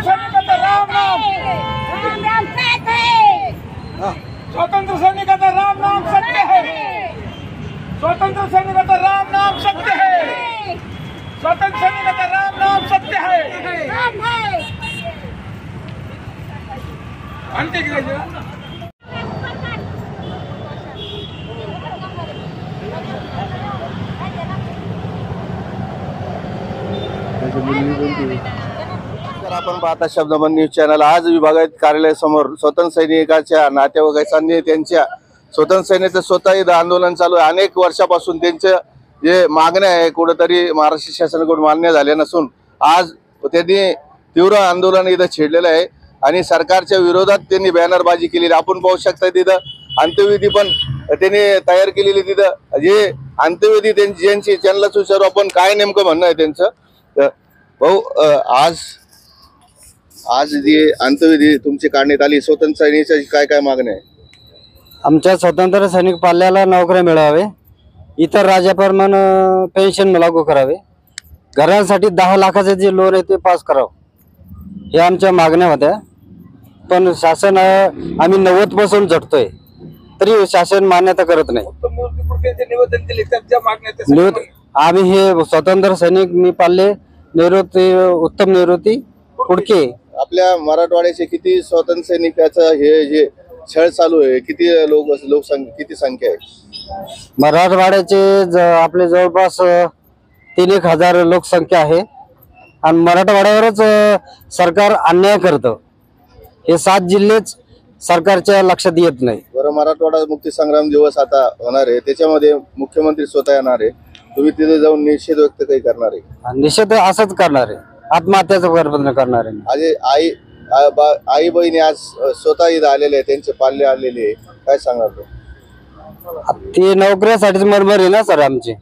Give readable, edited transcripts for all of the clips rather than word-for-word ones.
सैनिकाचा राम नाम स्वतंत्र सैनिकाचा राम नाम सत्य है। स्वतंत्र सैनिकाचा राम नाम सत्य है। स्वतंत्र सैनिकाचा राम नाम सत्य है। आणते आपण पाहता शब्दबंद न्यूज चॅनल। आज विभागात कार्यालयासमोर स्वतंत्र सैनिकाच्या नातेवाईकांनी त्यांच्या स्वतंत्र सैनिकाचं स्वतःही आंदोलन चालू आहे। अनेक वर्षापासून त्यांच्या जे मागण्या आहे कुठेतरी महाराष्ट्र शासनाकडून मान्य झाल्या नसून आज त्यांनी तीव्र आंदोलन इथं छेडलेलं आहे आणि सरकारच्या विरोधात त्यांनी बॅनरबाजी केलेली आपण पाहू शकता। तिथं अंत्यविधी पण त्यांनी तयार केलेली। तिथं जे अंत्यविधी त्यांची चॅनलच विचारू आपण काय नेमकं म्हणणं आहे त्यांचं। भाऊ आज जी अंत्यविधी तुमची काढण्यात आली स्वतंत्र सैनिकाची काय काय मागण्या आहे? आमच्या स्वतंत्र सैनिक पाल्याला नोकऱ्या मिळावे, इतर राज्याप्रमाणे पेन्शन लागू करावे, घरांसाठी 10 लाखाचे जे लोन आहे ते पास करावं, हे आमच्या मागण्या होत्या। पण शासन आम्ही 90 पासून झटतोय तरी शासन मान्यता करत नाही। आम्ही हे स्वतंत्र सैनिक मी पाल्ले निवृत्ती उत्तम निवृत्ती कुडके आपल्या मराठवाड्याचे किती स्वतंत्र सैनिकाचं हे जे छळ चालू आहे किती लोकसंख्या किती संख्या आहे? मराठवाड्याचे आपले जवळपास 3-1 हजार लोकसंख्या आहे आणि मराठवाड्यावरच सरकार अन्याय करतं। हे 7 जिल्हेच सरकारच्या लक्षात येत नाही। बरं, मराठवाडा मुक्ती संग्राम दिवस आता होणार आहे, त्याच्यामध्ये मुख्यमंत्री स्वतः येणार आहे, तुम्ही तिथे जाऊन निषेध व्यक्त काही करणार आहे? निषेध असंच करणार आहे, आत्महत्याचा प्रयत्न करणार आहे। आई बहिणी आज स्वतः इथं आलेले आहे, त्यांचे पाल्ले आलेले आहे, काय सांगणार तू? ते नोकरीसाठीच मरमर आहे ना सर आमची।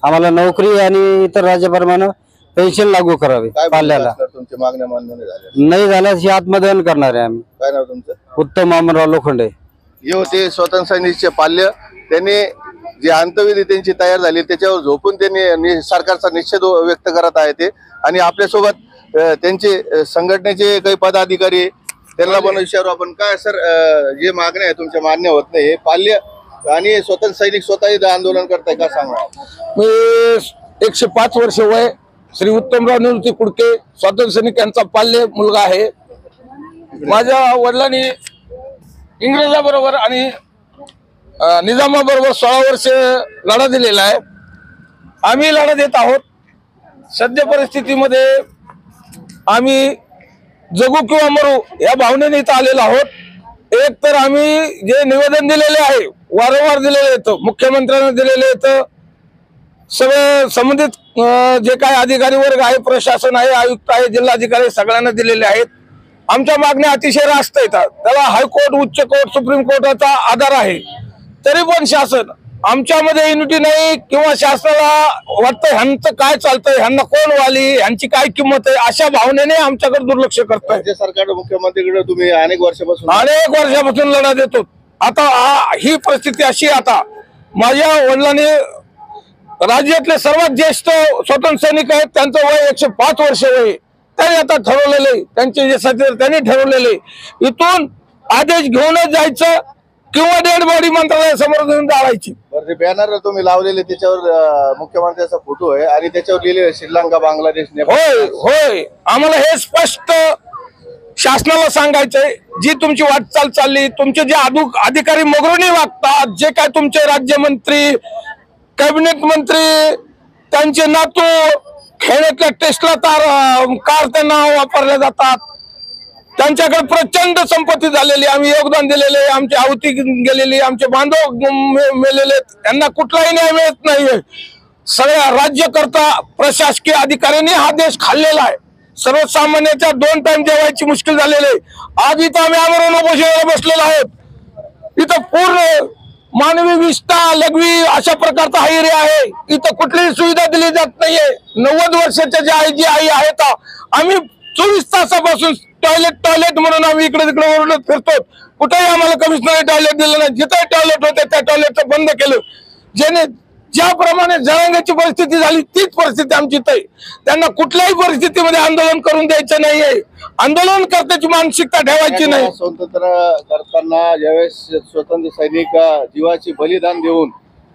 आम्हाला नोकरी आणि इतर राज्याप्रमाणे पेन्शन लागू करावे पाल्याला। तुमच्या मागण्या मान्य नाही झाल्यास हे आत्मदहन करणार आहे आम्ही। काय नाव तुमचं? उत्तम अमरराव लोखंडे। हे होते स्वतंत्र सैनिकचे पाल्य। त्यांनी जे अंत्यविधी त्यांची तयार झाली त्याच्यावर झोपून त्यांनी सरकारचा निषेध व्यक्त करत आहे ते आणि आपल्यासोबत त्यांचे संघटनेचे काही पदाधिकारी त्यांना पण विचारू आपण। काय सर जे मागण्या आहे तुमच्या मान्य होत नाही, पाल्य आणि स्वतंत्र सैनिक स्वतः आंदोलन करताय, का सांगा? मी 105 वर्ष वय, श्री उत्तमराव निवृत्ती कुडके स्वतंत्र सैनिक यांचा पाल्य मुलगा आहे। माझ्या वडिलांनी इंग्रजाबरोबर आणि निजामाबरोबर 16 वर्ष लढा दिलेला आहे। आम्ही लढा देत आहोत। सध्या परिस्थितीमध्ये आम्ही जगू किंवा मरू या भावनेने इथं आलेलो आहोत। एक तर आम्ही जे निवेदन दिलेले आहे वारंवार दिलेले आहेत, मुख्यमंत्र्यांना दिलेले आहेत, सगळे संबंधित जे काय अधिकारी वर्ग आहे, प्रशासन आहे, आयुक्त आहे, जिल्हाधिकारी सगळ्यांना दिलेले आहेत। आमच्या मागण्या अतिशय रास्त येतात, त्याला हायकोर्ट, उच्च कोर्ट, सुप्रीम कोर्टाचा आधार आहे, तरी पण शासन आमच्यामध्ये युनिटी नाही किंवा शासनाला वाटतं ह्यांचं काय चालतंय, ह्यांना कोण वाली, ह्यांची काय किंमत आहे, अशा भावनेने आमच्याकडे दुर्लक्ष करतोय। राज्य सरकार मुख्यमंत्रीकडे तुम्ही अनेक वर्षापासून लढा देतो। आता ही परिस्थिती अशी, आता माझ्या वडिलांनी राज्यातले सर्वात ज्येष्ठ स्वतंत्र सैनिक आहेत, त्यांचं वय 105 वर्ष वय, त्यांनी आता ठरवलेले, त्यांचे जे सचिव त्यांनी ठरवलेले इथून आदेश घेऊनच जायचं किंवा डेड बॉडी मंत्रालयासमोर घेऊन जाळायची। बॅनर तुम्ही लावलेले त्याच्यावर मुख्यमंत्र्यांचा फोटो आहे आणि त्याच्यावर लिहिले श्रीलंका, बांगलादेश, नेपाळ। होय, आम्हाला हे स्पष्ट शासनाला सांगायचंय, जी तुमची वाटचाल चालली, तुमचे जे अधिकारी मगरूनी वागतात, जे काय तुमचे राज्यमंत्री, कॅबिनेट मंत्री, त्यांचे नातू खेड्यातल्या टेस्टला कार त्यांना वापरल्या जातात, त्यांच्याकडे प्रचंड संपत्ती झालेली, आम्ही योगदान दिलेले, आमची आहुती गेलेली, आमचे बांधव मेलेले, त्यांना कुठलाही न्याय मिळत नाहीये। सगळ्या राज्यकर्ता प्रशासकीय अधिकाऱ्यांनी हा देश खाल्लेला आहे। सर्वसामान्याच्या 2 टाइम जेवायची मुश्किल झालेली आहे। आज इथं आम्ही आमरण उपोषणाला बसलेलो आहोत। इथं पूर्ण मानवी विष्ठा, लघवी अशा प्रकारचा हा एरिया आहे। इथं कुठलीही सुविधा दिली जात नाहीये। 90 वर्षाच्या ज्या आई आहेत, आम्ही 24 तासापासून टॉयलेट म्हणून आम्ही इकडे तिकडे ओरडत फिरतो। कुठेही आम्हाला कमिशनर टॉयलेट दिलं नाही, जिथे टॉयलेट होते त्या टॉयलेटचं बंद केलं, ज्याप्रमाणे जळंगाची परिस्थिती झाली तीच परिस्थिती आमची इथं आहे. त्यांना कुठल्याही परिस्थितीमध्ये आंदोलन करून द्यायचं नाहीये. आंदोलन करण्याची मानसिकता ठेवायची नाही. स्वतंत्र करताना ज्यावेळेस स्वतंत्र सैनिक जीवाची बलिदान देऊन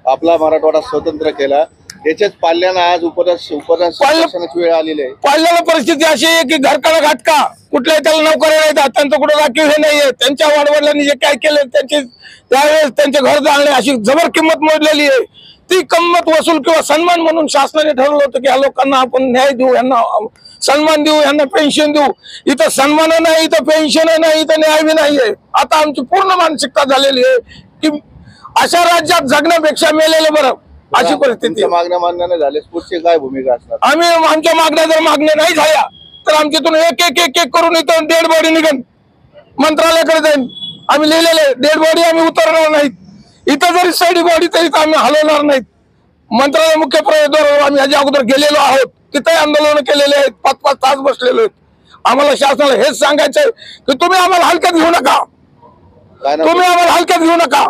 आपला मराठवाडा स्वतंत्र केला, त्याच्याच पाल्यानं आज उपराष्ट्राची वेळ आलेली आहे. पाल्याला परिस्थिती अशी आहे की घरकाला घाटका कुठल्याही त्याला नोकऱ्या नाही, त्यांचं कुठं राखीव हे नाहीये. त्यांच्या वडिलांनी जे काय केलं त्यांची त्यावेळेस त्यांचे घर जाळणे अशी जबर किंमत मोजलेली आहे. ती किंमत वसूल किंवा सन्मान म्हणून शासनाने ठरवलं होतं की या लोकांना आपण न्याय देऊ, यांना सन्मान देऊ, यांना पेन्शन देऊ. इथं सन्मान नाही, इथं पेन्शन नाही, इथं न्याय बी नाहीये. आता आमची पूर्ण मानसिकता झालेली आहे की अशा राज्यात जगण्यापेक्षा मेलेलं बरं, अशी परिस्थिती. मागण्या मान्य नाही झाल्यास पुढची काय भूमिका असणार? आम्ही आमच्या मागण्या जर मागण्या नाही झाल्या तर आमच्यातून एक एक एक एक करून इथं डेड बॉडी निघन मंत्रालयाकडे जाईन. आम्ही लिहिलेले डेड बॉडी आम्ही उतरणार नाहीत. इथं जरी साईड बॉडी तरी आम्ही हलवणार नाहीत. मंत्रालय मुख्य प्रवेशद्वारावर आम्ही याच्या अगोदर गेलेलो आहोत. तिथे आंदोलन केलेले आहेत, 5-5 तास बसलेलो आहेत. आम्हाला शासनाला हेच सांगायचंय की तुम्ही आम्हाला हलक्यात घेऊ नका, तुम्ही आम्हाला हलक्यात घेऊ नका.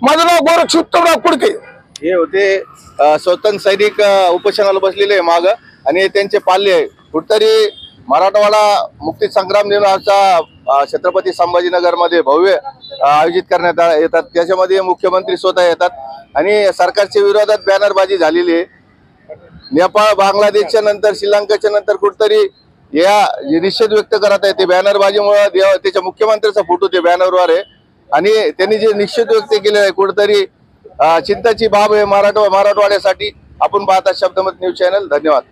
माझं नाव गोरक्ष उत्तमराव कुडके. हे होते स्वतंत्र सैनिक उपोषणाला बसलेले माग आणि त्यांचे पाल्य कुठतरी मराठवाडा मुक्ती संग्राम दिनाचा छत्रपती संभाजीनगर मध्ये भव्य आयोजित करण्यात येतात. त्याच्यामध्ये मुख्यमंत्री स्वतः येतात आणि सरकारच्या विरोधात बॅनरबाजी झालेली आहे. नेपाळ बांगलादेशच्या नंतर श्रीलंकेच्या नंतर कुठतरी या निषेध व्यक्त करत आहे. ते बॅनरबाजीमुळे त्याच्या मुख्यमंत्र्याचा फोटो ते बॅनरवर आहे आणि त्यांनी जे निषेध व्यक्त केलेला आहे कुठतरी चिंताची बाब आहे मराठवाड्यासाठी. आपण पाहता शब्दमत न्यूज चॅनल. धन्यवाद.